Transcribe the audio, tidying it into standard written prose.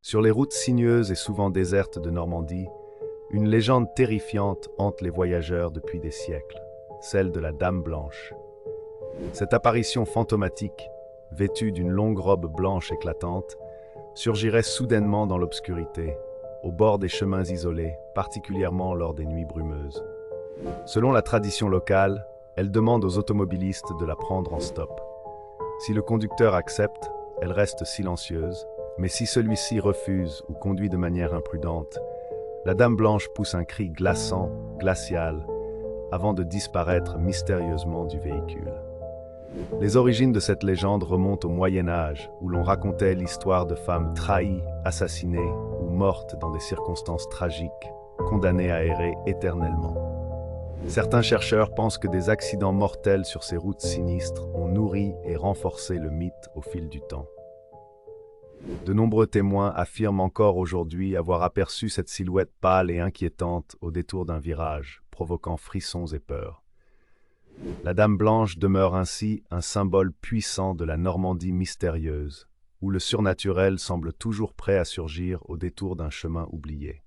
Sur les routes sinueuses et souvent désertes de Normandie, une légende terrifiante hante les voyageurs depuis des siècles, celle de la Dame Blanche. Cette apparition fantomatique, vêtue d'une longue robe blanche éclatante, surgirait soudainement dans l'obscurité, au bord des chemins isolés, particulièrement lors des nuits brumeuses. Selon la tradition locale, elle demande aux automobilistes de la prendre en stop. Si le conducteur accepte, elle reste silencieuse, mais si celui-ci refuse ou conduit de manière imprudente, la Dame Blanche pousse un cri glaçant, glacial, avant de disparaître mystérieusement du véhicule. Les origines de cette légende remontent au Moyen Âge, où l'on racontait l'histoire de femmes trahies, assassinées ou mortes dans des circonstances tragiques, condamnées à errer éternellement. Certains chercheurs pensent que des accidents mortels sur ces routes sinistres ont nourri et renforcé le mythe au fil du temps. De nombreux témoins affirment encore aujourd'hui avoir aperçu cette silhouette pâle et inquiétante au détour d'un virage, provoquant frissons et peurs. La Dame Blanche demeure ainsi un symbole puissant de la Normandie mystérieuse, où le surnaturel semble toujours prêt à surgir au détour d'un chemin oublié.